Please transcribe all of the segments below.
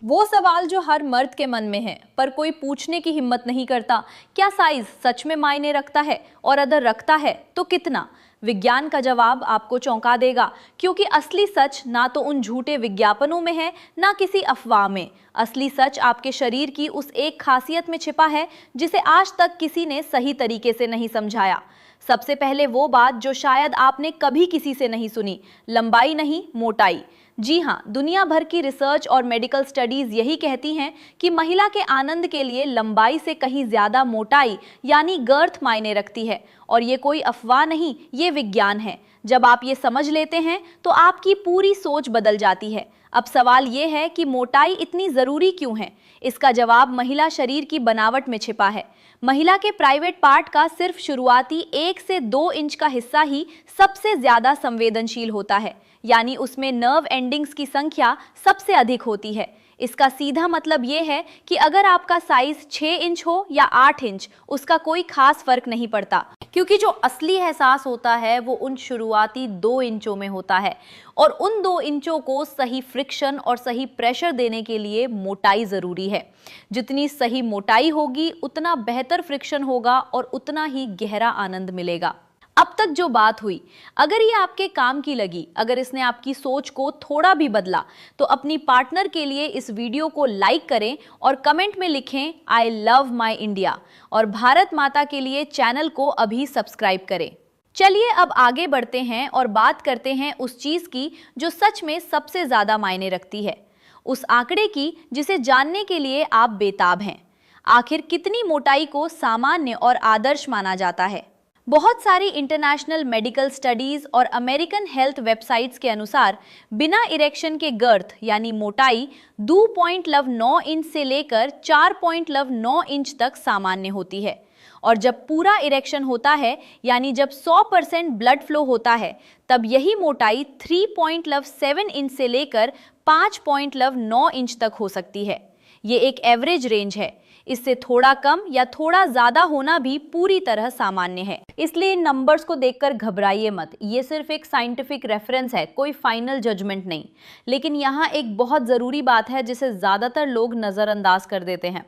वो सवाल जो हर मर्द के मन में है पर कोई पूछने की हिम्मत नहीं करता, क्या साइज सच में मायने रखता है और अगर रखता है तो कितना। विज्ञान का जवाब आपको चौंका देगा, क्योंकि असली सच ना तो उन झूठे विज्ञापनों में है ना किसी अफवाह में। असली सच आपके शरीर की उस एक खासियत में छिपा है जिसे आज तक किसी ने सही तरीके से नहीं समझाया। सबसे पहले वो बात जो शायद आपने कभी किसी से नहीं सुनी, लंबाई नहीं मोटाई। जी हाँ, दुनिया भर की रिसर्च और मेडिकल स्टडीज यही कहती हैं कि महिला के आनंद के लिए लंबाई से कहीं ज्यादा मोटाई यानी गर्थ मायने रखती है। और ये कोई अफवाह नहीं, ये विज्ञान है। जब आप ये समझ लेते हैं तो आपकी पूरी सोच बदल जाती है। अब सवाल ये है कि मोटाई इतनी जरूरी क्यों है। इसका जवाब महिला शरीर की बनावट में छिपा है। महिला के प्राइवेट पार्ट का सिर्फ शुरुआती 1 से 2 इंच का हिस्सा ही सबसे ज्यादा संवेदनशील होता है, यानी उसमें नर्व एंडिंग्स की संख्या सबसे अधिक होती है। इसका सीधा मतलब ये है कि अगर आपका साइज 6 इंच हो या 8 इंच, उसका कोई खास फर्क नहीं पड़ता, क्योंकि जो असली एहसास होता है वो उन शुरुआती 2 इंचों में होता है। और उन 2 इंचों को सही फ्रिक्शन और सही प्रेशर देने के लिए मोटाई जरूरी है। जितनी सही मोटाई होगी उतना बेहतर फ्रिक्शन होगा और उतना ही गहरा आनंद मिलेगा। अब तक जो बात हुई, अगर ये आपके काम की लगी, अगर इसने आपकी सोच को थोड़ा भी बदला, तो अपनी पार्टनर के लिए इस वीडियो को लाइक करें और कमेंट में लिखें आई लव माई इंडिया, और भारत माता के लिए चैनल को अभी सब्सक्राइब करें। चलिए अब आगे बढ़ते हैं और बात करते हैं उस चीज की जो सच में सबसे ज्यादा मायने रखती है, उस आंकड़े की जिसे जानने के लिए आप बेताब हैं। आखिर कितनी मोटाई को सामान्य और आदर्श माना जाता है। बहुत सारी इंटरनेशनल मेडिकल स्टडीज और अमेरिकन हेल्थ वेबसाइट्स के अनुसार बिना इरेक्शन के गर्थ यानी मोटाई 2.9 इंच से लेकर 4.9 इंच तक सामान्य होती है। और जब पूरा इरेक्शन होता है, यानी जब 100% ब्लड फ्लो होता है, तब यही मोटाई 3.7 इंच से लेकर 5.9 इंच तक हो सकती है। ये एक एवरेज रेंज है। इससे थोड़ा कम या थोड़ा ज्यादा होना भी पूरी तरह सामान्य है। इसलिए इन नंबर्स को देखकर घबराइए मत, ये सिर्फ एक साइंटिफिक रेफरेंस है, कोई फाइनल जजमेंट नहीं। लेकिन यहाँ एक बहुत जरूरी बात है जिसे ज्यादातर लोग नजरअंदाज कर देते हैं।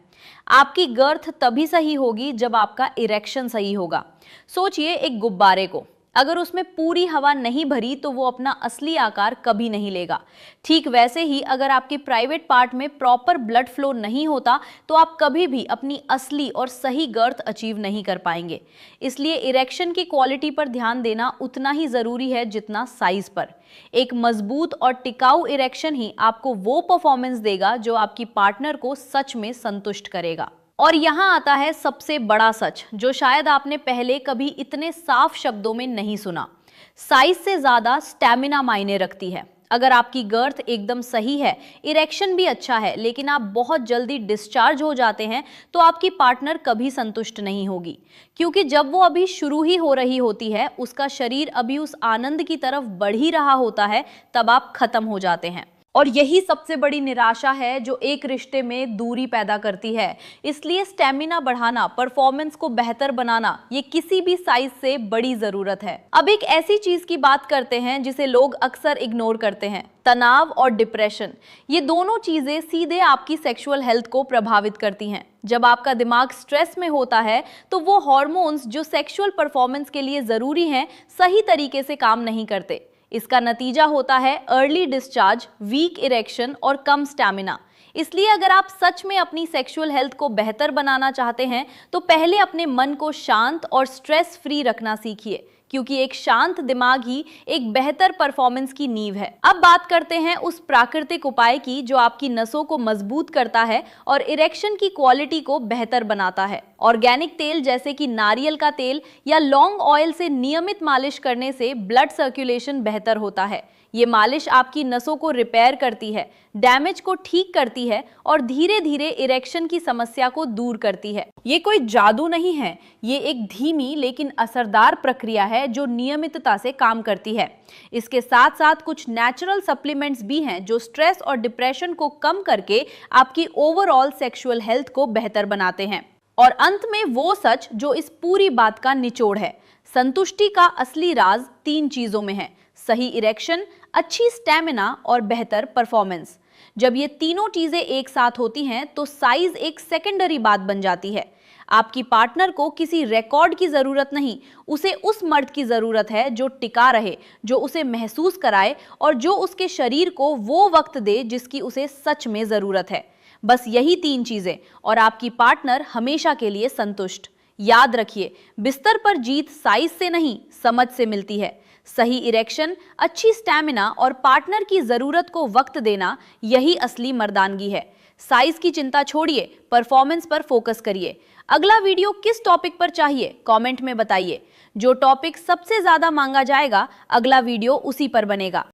आपकी गर्थ तभी सही होगी जब आपका इरेक्शन सही होगा। सोचिए एक गुब्बारे को, अगर उसमें पूरी हवा नहीं भरी तो वो अपना असली आकार कभी नहीं लेगा। ठीक वैसे ही अगर आपके प्राइवेट पार्ट में प्रॉपर ब्लड फ्लो नहीं होता तो आप कभी भी अपनी असली और सही गर्थ अचीव नहीं कर पाएंगे। इसलिए इरेक्शन की क्वालिटी पर ध्यान देना उतना ही जरूरी है जितना साइज पर। एक मजबूत और टिकाऊ इरेक्शन ही आपको वो परफॉर्मेंस देगा जो आपकी पार्टनर को सच में संतुष्ट करेगा। और यहाँ आता है सबसे बड़ा सच, जो शायद आपने पहले कभी इतने साफ शब्दों में नहीं सुना। साइज से ज्यादा स्टैमिना मायने रखती है। अगर आपकी गर्थ एकदम सही है, इरेक्शन भी अच्छा है, लेकिन आप बहुत जल्दी डिस्चार्ज हो जाते हैं, तो आपकी पार्टनर कभी संतुष्ट नहीं होगी, क्योंकि जब वो अभी शुरू ही हो रही होती है, उसका शरीर अभी उस आनंद की तरफ बढ़ ही रहा होता है, तब आप खत्म हो जाते हैं। और यही सबसे बड़ी निराशा है जो एक रिश्ते में दूरी पैदा करती है। इसलिए स्टेमिना बढ़ाना, परफॉर्मेंस को बेहतर बनाना, ये किसी भी साइज से बड़ी जरूरत है। अब एक ऐसी चीज की बात करते हैं जिसे लोग अक्सर इग्नोर करते हैं, तनाव और डिप्रेशन। ये दोनों चीजें सीधे आपकी सेक्सुअल हेल्थ को प्रभावित करती हैं। जब आपका दिमाग स्ट्रेस में होता है तो वो हार्मोन्स जो सेक्सुअल परफॉर्मेंस के लिए जरूरी हैं, सही तरीके से काम नहीं करते। इसका नतीजा होता है अर्ली डिस्चार्ज, वीक इरेक्शन और कम स्टैमिना। इसलिए अगर आप सच में अपनी सेक्सुअल हेल्थ को बेहतर बनाना चाहते हैं तो पहले अपने मन को शांत और स्ट्रेस फ्री रखना सीखिए, क्योंकि एक शांत दिमाग ही एक बेहतर परफॉर्मेंस की नींव है। अब बात करते हैं उस प्राकृतिक उपाय की जो आपकी नसों को मजबूत करता है और इरेक्शन की क्वालिटी को बेहतर बनाता है। ऑर्गेनिक तेल जैसे कि नारियल का तेल या लौंग ऑयल से नियमित मालिश करने से ब्लड सर्कुलेशन बेहतर होता है। ये मालिश आपकी नसों को रिपेयर करती है, डैमेज को ठीक करती है और धीरे धीरे इरेक्शन की समस्या को दूर करती है। ये कोई जादू नहीं है, ये एक धीमी लेकिन असरदार प्रक्रिया है जो नियमितता से काम करती है। इसके साथ साथ कुछ नेचुरल सप्लीमेंट्स भी हैं जो स्ट्रेस और डिप्रेशन को कम करके आपकी ओवरऑल सेक्सुअल हेल्थ को बेहतर बनाते हैं। और अंत में वो सच जो इस पूरी बात का निचोड़ है, संतुष्टि का असली राज 3 चीजों में है: सही इरेक्शन, अच्छी स्टैमिना और बेहतर परफॉर्मेंस। जब ये तीनों चीजें एक साथ होती हैं तो साइज एक सेकेंडरी बात बन जाती है। आपकी पार्टनर को किसी रिकॉर्ड की जरूरत नहीं, उसे उस मर्द की जरूरत है जो टिका रहे, जो उसे महसूस कराए और जो उसके शरीर को वो वक्त दे जिसकी उसे सच में जरूरत है। बस यही 3 चीजें और आपकी पार्टनर हमेशा के लिए संतुष्ट। याद रखिए, बिस्तर पर जीत साइज से नहीं, समझ से मिलती है। सही इरेक्शन, अच्छी स्टैमिना और पार्टनर की जरूरत को वक्त देना, यही असली मर्दानगी है। साइज की चिंता छोड़िए, परफॉर्मेंस पर फोकस करिए। अगला वीडियो किस टॉपिक पर चाहिए, कमेंट में बताइए। जो टॉपिक सबसे ज्यादा मांगा जाएगा, अगला वीडियो उसी पर बनेगा।